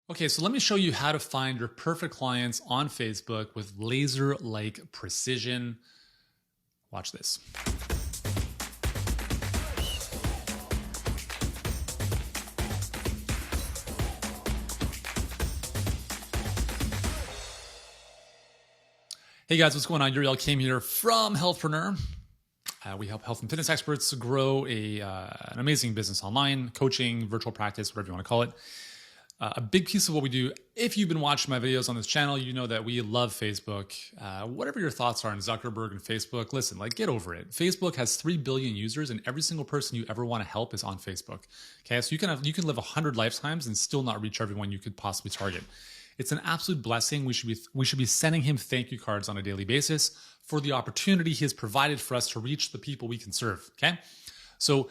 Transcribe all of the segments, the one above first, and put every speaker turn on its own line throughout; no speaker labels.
Okay, so let me show you how to find your perfect clients on Facebook with laser-like precision. Watch this. Hey guys, what's going on? Yuri Elkaim here from Healthpreneur. We help health and fitness experts grow an amazing business online, coaching, virtual practice, whatever you want to call it. A big piece of what we do, if you've been watching my videos on this channel, you know that we love Facebook. Whatever your thoughts are on Zuckerberg and Facebook, listen, get over it. Facebook has 3 billion users and every single person you ever want to help is on Facebook. Okay, so you can live 100 lifetimes and still not reach everyone you could possibly target. It's an absolute blessing. We should be sending him thank you cards on a daily basis for the opportunity he has provided for us to reach the people we can serve. Okay, so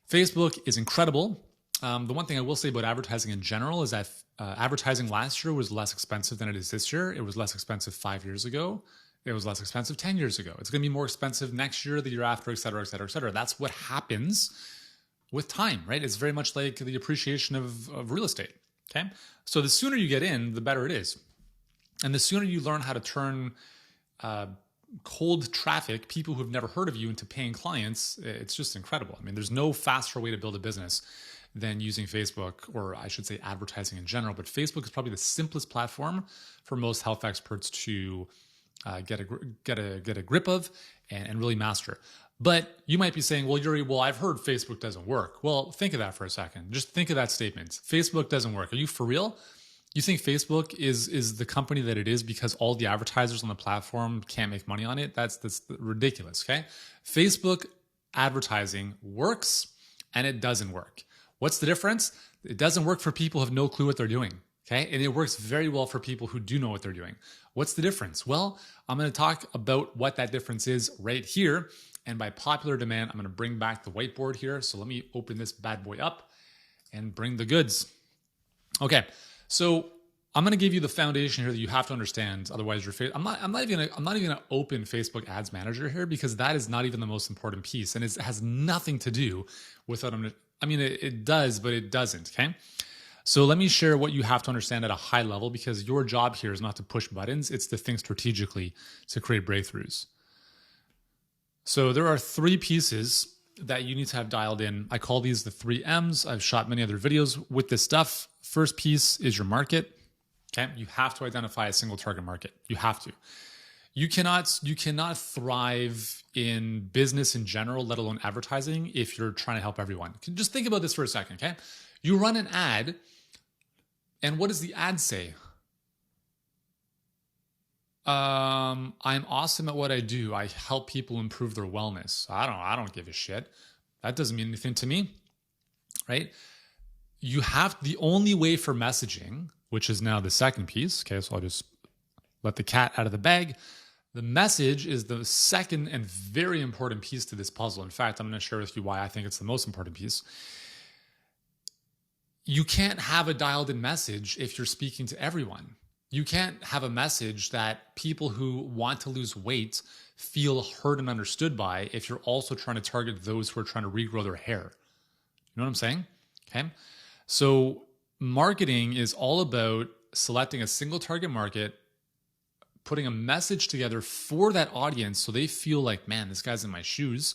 Facebook is incredible. The one thing I will say about advertising in general is that advertising last year was less expensive than it is this year. It was less expensive 5 years ago. It was less expensive 10 years ago. It's going to be more expensive next year, the year after, et cetera, et cetera, et cetera. That's what happens with time, right? It's very much like the appreciation of real estate. Okay, so the sooner you get in, the better it is. And the sooner you learn how to turn cold traffic, people who've never heard of you, into paying clients, it's just incredible. I mean, there's no faster way to build a business than using Facebook, or I should say advertising in general. But Facebook is probably the simplest platform for most health experts to get a grip of and really master. But you might be saying, well, Yuri, I've heard Facebook doesn't work. Well, think of that for a second. Just think of that statement. Facebook doesn't work. Are you for real? You think Facebook is the company that it is because all the advertisers on the platform can't make money on it? That's ridiculous, okay? Facebook advertising works and it doesn't work. What's the difference? It doesn't work for people who have no clue what they're doing, okay? And it works very well for people who do know what they're doing. What's the difference? Well, I'm going to talk about what that difference is right here. And by popular demand, I'm going to bring back the whiteboard here. So let me open this bad boy up and bring the goods. Okay, so I'm going to give you the foundation here that you have to understand. Otherwise, I'm not even going to open Facebook Ads Manager here because that is not even the most important piece, and it has nothing to do with what it does, but it doesn't. Okay, so let me share what you have to understand at a high level because your job here is not to push buttons; it's to think strategically to create breakthroughs. So there are 3 pieces that you need to have dialed in. I call these the 3 M's. I've shot many other videos with this stuff. First piece is your market. Okay, you have to identify a single target market. You have to. You cannot thrive in business in general, let alone advertising, if you're trying to help everyone. Just think about this for a second, okay? You run an ad, and what does the ad say? I'm awesome at what I do. I help people improve their wellness. I don't give a shit. That doesn't mean anything to me, right? You have the only way for messaging, which is now the second piece. Okay, so I'll just let the cat out of the bag. The message is the second and very important piece to this puzzle. In fact, I'm going to share with you why I think it's the most important piece. You can't have a dialed in message if you're speaking to everyone. You can't have a message that people who want to lose weight feel heard and understood by if you're also trying to target those who are trying to regrow their hair. You know what I'm saying? Okay. So marketing is all about selecting a single target market, putting a message together for that audience so they feel like, man, this guy's in my shoes.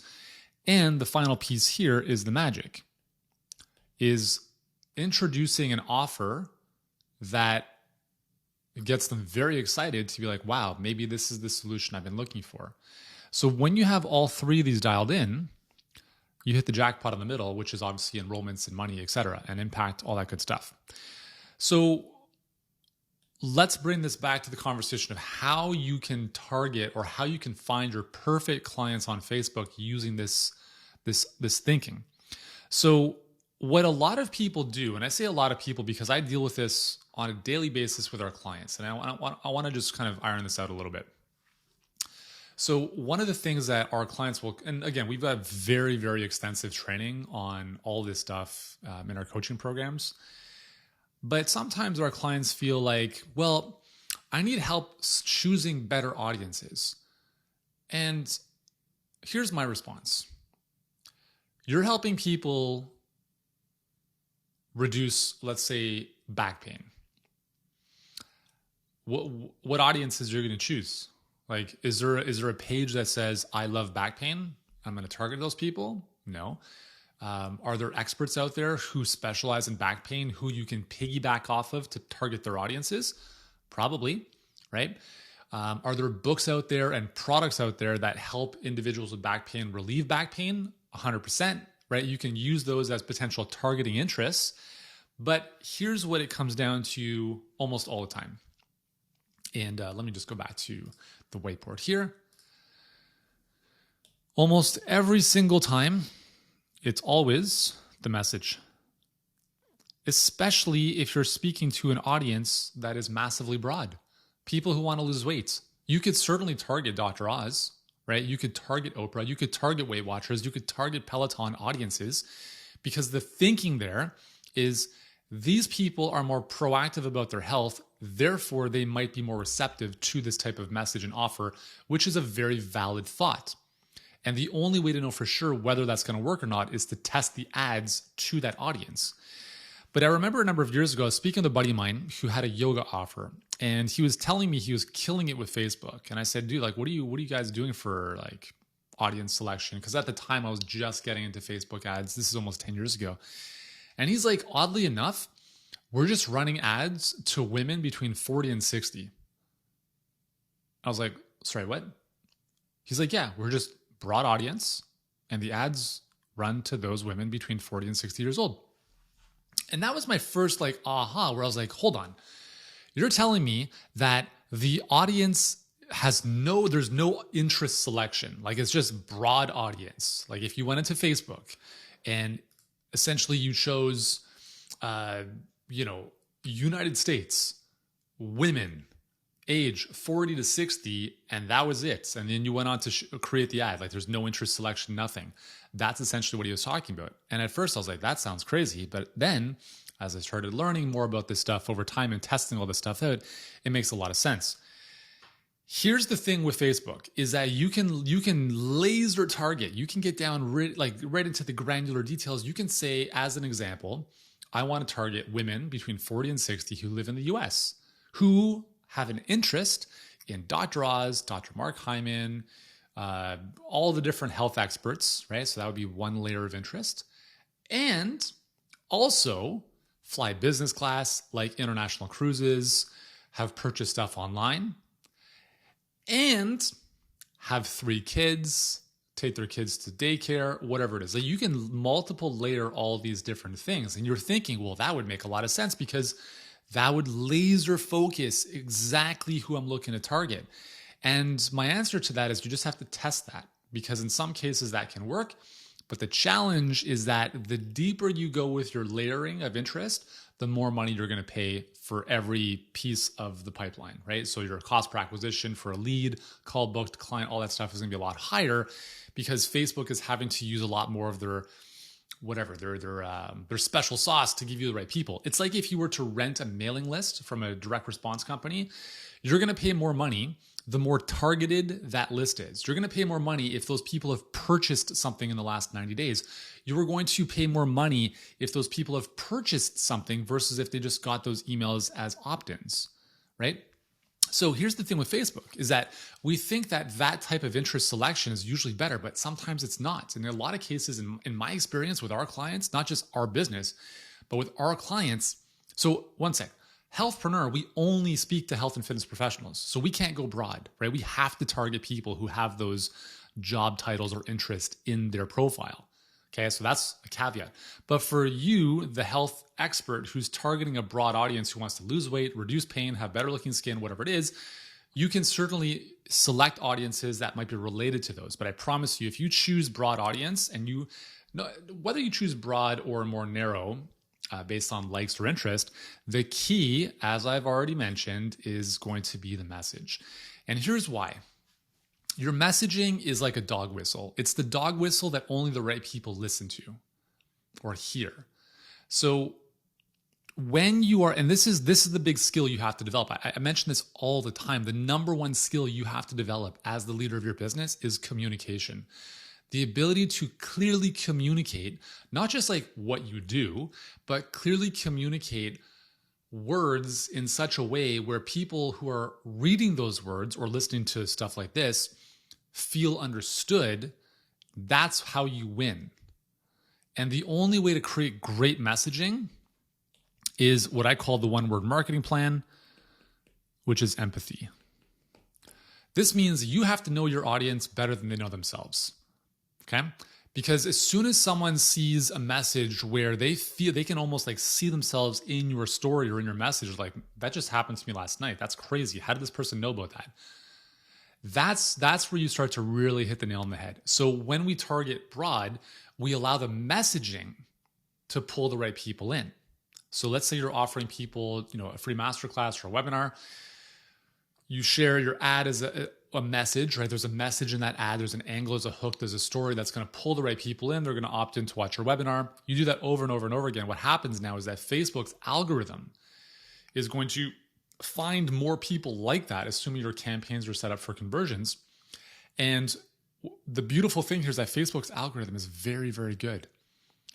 And the final piece here is the magic, is introducing an offer that gets them very excited to be like, wow, maybe this is the solution I've been looking for. So when you have all 3 of these dialed in, you hit the jackpot in the middle, which is obviously enrollments and money, et cetera, and impact, all that good stuff. So let's bring this back to the conversation of how you can target or how you can find your perfect clients on Facebook using this thinking. So what a lot of people do, and I say a lot of people because I deal with this on a daily basis with our clients, and I want to just kind of iron this out a little bit. So one of the things that our clients will, and again, we've got very, very extensive training on all this stuff in our coaching programs, but sometimes our clients feel like, well, I need help choosing better audiences. And here's my response. You're helping people reduce, let's say, back pain. what audiences you're going to choose? Like, is there a page that says, I love back pain? I'm going to target those people? No. Are there experts out there who specialize in back pain who you can piggyback off of to target their audiences? Probably, right? Are there books out there and products out there that help individuals with back pain relieve back pain? 100%, right? You can use those as potential targeting interests. But here's what it comes down to almost all the time. And let me just go back to the whiteboard here. Almost every single time, it's always the message. Especially if you're speaking to an audience that is massively broad. People who want to lose weight. You could certainly target Dr. Oz, right? You could target Oprah. You could target Weight Watchers. You could target Peloton audiences, because the thinking there is these people are more proactive about their health. Therefore, they might be more receptive to this type of message and offer, which is a very valid thought. And the only way to know for sure whether that's going to work or not is to test the ads to that audience. But I remember a number of years ago, I was speaking to a buddy of mine who had a yoga offer, and he was telling me he was killing it with Facebook. And I said, dude, like, what are you guys doing for like audience selection? Because at the time I was just getting into Facebook ads. This is almost 10 years ago. And he's like, oddly enough, we're just running ads to women between 40 and 60. I was like, sorry, what? He's like, yeah, we're just broad audience, and the ads run to those women between 40 and 60 years old. And that was my first like aha, where I was like, hold on. You're telling me that the audience there's no interest selection. Like, it's just broad audience. Like, if you went into Facebook and essentially you chose, United States, women, age 40 to 60, and that was it. And then you went on to create the ad. Like, there's no interest selection, nothing. That's essentially what he was talking about. And at first I was like, that sounds crazy. But then as I started learning more about this stuff over time and testing all this stuff out, it makes a lot of sense. Here's the thing with Facebook is that you can laser target. You can get down right into the granular details. You can say, as an example, I want to target women between 40 and 60 who live in the US, who have an interest in Dr. Oz, Dr. Mark Hyman, all the different health experts, right? So that would be one layer of interest. And also fly business class, like international cruises, have purchased stuff online, and have 3 kids, take their kids to daycare, whatever it is. Like, you can multiple layer all these different things. And you're thinking, well, that would make a lot of sense because that would laser focus exactly who I'm looking to target. And my answer to that is you just have to test that, because in some cases that can work. But the challenge is that the deeper you go with your layering of interest, the more money you're going to pay for every piece of the pipeline, right? So your cost per acquisition for a lead, call booked, client, all that stuff is going to be a lot higher, because Facebook is having to use a lot more of their special sauce to give you the right people. It's like if you were to rent a mailing list from a direct response company, you're going to pay more money the more targeted that list is. You're going to pay more money if those people have purchased something in the last 90 days. You are going to pay more money if those people have purchased something versus if they just got those emails as opt-ins, right? So here's the thing with Facebook is that we think that type of interest selection is usually better, but sometimes it's not. And in a lot of cases, in my experience with our clients, not just our business, but with our clients. So one sec. Healthpreneur, we only speak to health and fitness professionals. So we can't go broad, right? We have to target people who have those job titles or interest in their profile. Okay, so that's a caveat. But for you, the health expert who's targeting a broad audience who wants to lose weight, reduce pain, have better looking skin, whatever it is, you can certainly select audiences that might be related to those. But I promise you, if you choose broad audience and whether you choose broad or more narrow, based on likes or interest, the key, as I've already mentioned, is going to be the message. And here's why. Your messaging is like a dog whistle. It's the dog whistle that only the right people listen to or hear. So when you are, and this is the big skill you have to develop. I mention this all the time. The number one skill you have to develop as the leader of your business is communication. The ability to clearly communicate, not just like what you do, but clearly communicate words in such a way where people who are reading those words or listening to stuff like this feel understood. That's how you win. And the only way to create great messaging is what I call the one-word marketing plan, which is empathy. This means you have to know your audience better than they know themselves, okay? Because as soon as someone sees a message where they feel they can almost like see themselves in your story or in your message, like, that just happened to me last night. That's crazy. How did this person know about that? That's where you start to really hit the nail on the head. So when we target broad, we allow the messaging to pull the right people in. So let's say you're offering people, a free masterclass or a webinar. You share your ad as a message, right? There's a message in that ad. There's an angle, there's a hook, there's a story that's going to pull the right people in. They're going to opt in to watch your webinar. You do that over and over and over again. What happens now is that Facebook's algorithm is going to find more people like that, assuming your campaigns are set up for conversions. And the beautiful thing here is that Facebook's algorithm is very, very good.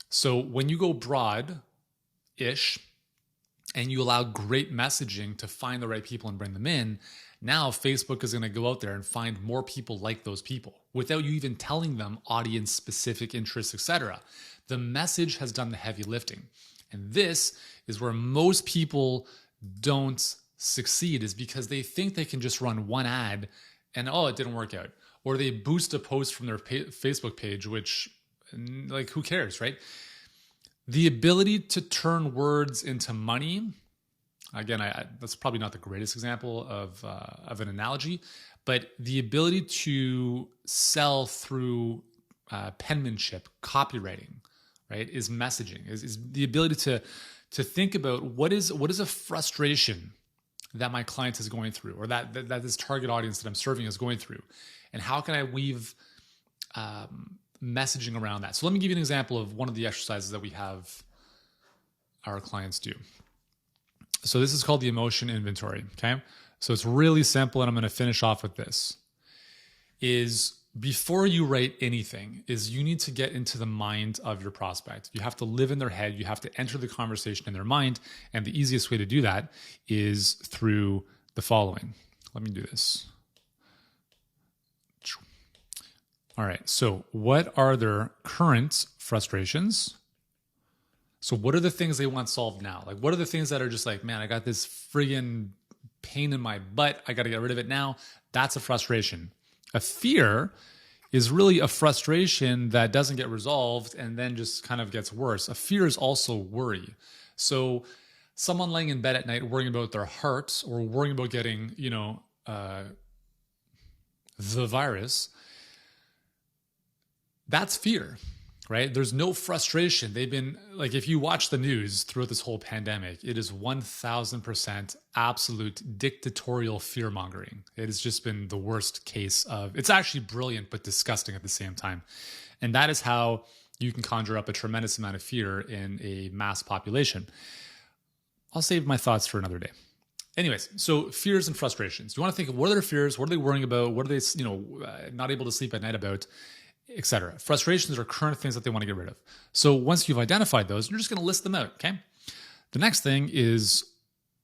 So when you go broad-ish and you allow great messaging to find the right people and bring them in, now Facebook is going to go out there and find more people like those people without you even telling them audience specific interests, etc. The message has done the heavy lifting. And this is where most people don't succeed, is because they think they can just run one ad and, oh, it didn't work out. Or they boost a post from their Facebook page, which, like, who cares, right? The ability to turn words into money, again, that's probably not the greatest example of an analogy, but the ability to sell through penmanship, copywriting, right, is messaging, is the ability to think about what is a frustration that my client is going through, or that this target audience that I'm serving is going through, and how can I weave messaging around that. So let me give you an example of one of the exercises that we have our clients do. So this is called the emotion inventory, okay? So it's really simple, and I'm going to finish off with this. Is before you write anything, is you need to get into the mind of your prospect. You have to live in their head. You have to enter the conversation in their mind. And the easiest way to do that is through the following. Let me do this. All right. So what are their current frustrations? So what are the things they want solved now? Like, what are the things that are just like, man, I got this friggin' pain in my butt. I got to get rid of it now. That's a frustration. A fear is really a frustration that doesn't get resolved and then just kind of gets worse. A fear is also worry. So someone laying in bed at night worrying about their heart or worrying about getting, the virus, that's fear, right? There's no frustration. They've been, like, if you watch the news throughout this whole pandemic, it is 1000% absolute dictatorial fear mongering. It has just been the worst case of, it's actually brilliant, but disgusting at the same time. And that is how you can conjure up a tremendous amount of fear in a mass population. I'll save my thoughts for another day. Anyways, so fears and frustrations. You want to think of what are their fears? What are they worrying about? What are they, not able to sleep at night about? Etc. Frustrations are current things that they want to get rid of. So once you've identified those, you're just going to list them out, okay? The next thing is,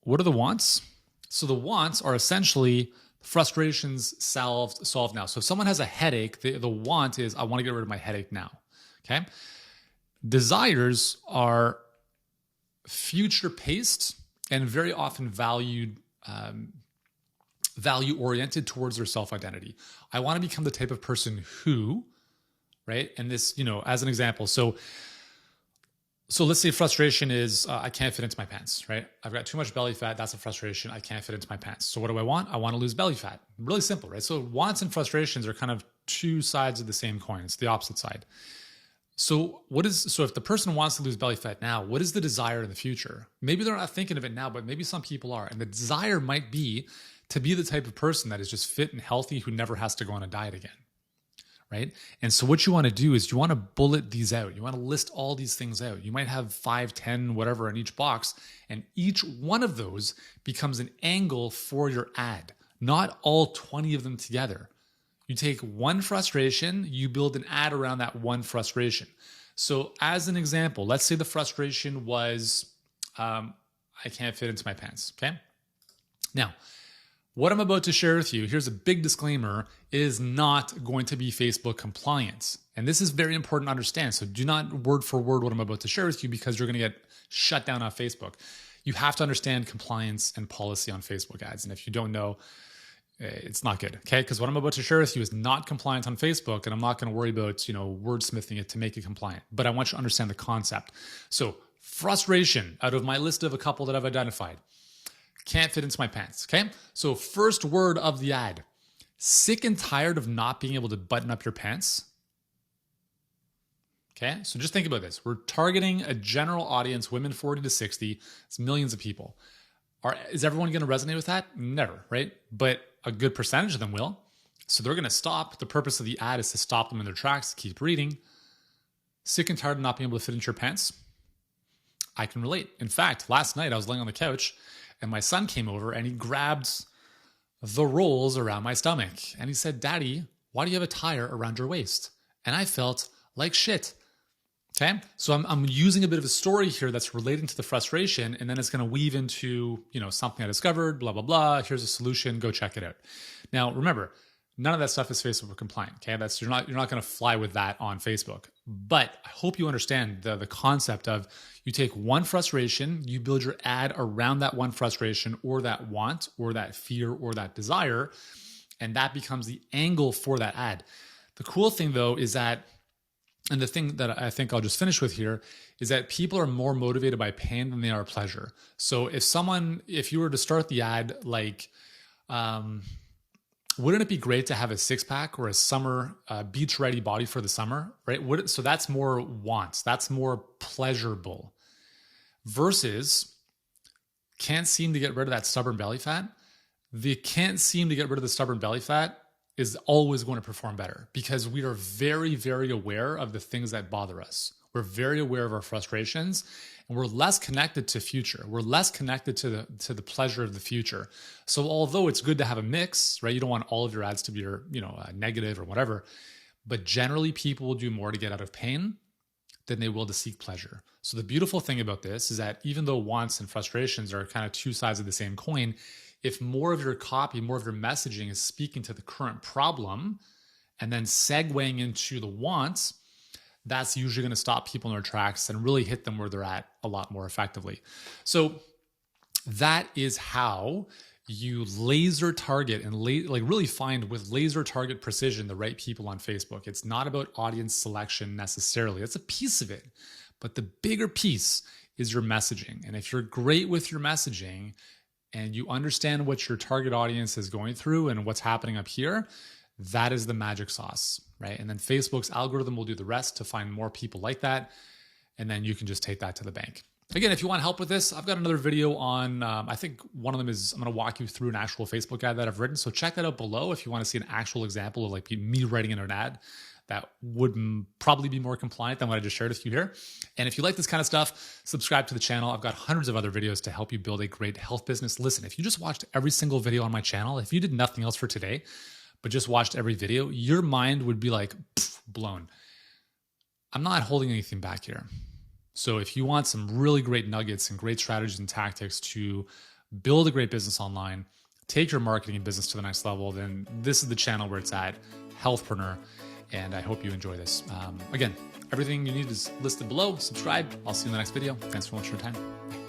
what are the wants? So the wants are essentially frustrations solved now. So if someone has a headache, the want is, I want to get rid of my headache now, okay? Desires are future-paced and very often value-oriented towards their self-identity. I want to become the type of person who, right? And this, as an example, so let's say frustration is, I can't fit into my pants, right? I've got too much belly fat. That's a frustration. I can't fit into my pants. So what do I want? I want to lose belly fat. Really simple, right? So wants and frustrations are kind of two sides of the same coin. It's the opposite side. So if the person wants to lose belly fat now, what is the desire in the future? Maybe they're not thinking of it now, but maybe some people are. And the desire might be to be the type of person that is just fit and healthy, who never has to go on a diet again. Right? And so what you want to do is you want to bullet these out. You want to list all these things out. You might have 5, 10, whatever in each box, and each one of those becomes an angle for your ad, not all 20 of them together. You take one frustration, you build an ad around that one frustration. So as an example, let's say the frustration was, I I can't fit into my pants. Okay. Now, what I'm about to share with you, here's a big disclaimer, is not going to be Facebook compliant. And this is very important to understand. So do not word for word what I'm about to share with you, because you're going to get shut down on Facebook. You have to understand compliance and policy on Facebook ads. And if you don't know, it's not good, okay? Because what I'm about to share with you is not compliant on Facebook, and I'm not going to worry about, wordsmithing it to make it compliant. But I want you to understand the concept. So frustration, out of my list of a couple that I've identified, can't fit into my pants, okay? So first word of the ad, sick and tired of not being able to button up your pants. Okay, so just think about this. We're targeting a general audience, women 40 to 60. It's millions of people. Is everyone going to resonate with that? Never, right? But a good percentage of them will. So they're going to stop. The purpose of the ad is to stop them in their tracks, keep reading. Sick and tired of not being able to fit into your pants? I can relate. In fact, last night I was laying on the couch and my son came over and he grabbed the rolls around my stomach. And he said, "Daddy, why do you have a tire around your waist?" And I felt like shit. Okay, so I'm using a bit of a story here that's relating to the frustration, and then it's going to weave into something I discovered, blah blah blah. Here's a solution. Go check it out. Now remember, none of that stuff is Facebook compliant. Okay, you're not going to fly with that on Facebook. But I hope you understand the concept of you take one frustration, you build your ad around that one frustration, or that want, or that fear, or that desire, and that becomes the angle for that ad. The cool thing though is that, and the thing that I think I'll just finish with here, is that people are more motivated by pain than they are pleasure. So if you were to start the ad like, wouldn't it be great to have a six pack or a summer beach ready body for the summer, right? So that's more wants, that's more pleasurable, versus can't seem to get rid of that stubborn belly fat. The can't seem to get rid of the stubborn belly fat is always going to perform better, because we are very, very aware of the things that bother us. We're very aware of our frustrations, and we're less connected to future. We're less connected to the pleasure of the future. So although it's good to have a mix, right? You don't want all of your ads to be negative or whatever, but generally people will do more to get out of pain than they will to seek pleasure. So the beautiful thing about this is that even though wants and frustrations are kind of two sides of the same coin, if more of your copy, more of your messaging is speaking to the current problem and then segueing into the wants, that's usually going to stop people in their tracks and really hit them where they're at a lot more effectively. So that is how you laser target and really find with laser target precision the right people on Facebook. It's not about audience selection necessarily. It's a piece of it, but the bigger piece is your messaging. And if you're great with your messaging, and you understand what your target audience is going through and what's happening up here, that is the magic sauce, right? And then Facebook's algorithm will do the rest to find more people like that. And then you can just take that to the bank. Again, if you want help with this, I've got another video on, I think one of them is, I'm going to walk you through an actual Facebook ad that I've written. So check that out below if you want to see an actual example of like me writing in an ad that would probably be more compliant than what I just shared with you here. And if you like this kind of stuff, subscribe to the channel. I've got hundreds of other videos to help you build a great health business. Listen, if you just watched every single video on my channel, if you did nothing else for today, but just watched every video, your mind would be like blown. I'm not holding anything back here. So if you want some really great nuggets and great strategies and tactics to build a great business online, take your marketing and business to the next level, then this is the channel where it's at, Healthpreneur. And I hope you enjoy this. Again, everything you need is listed below. Subscribe. I'll see you in the next video. Thanks for watching your time.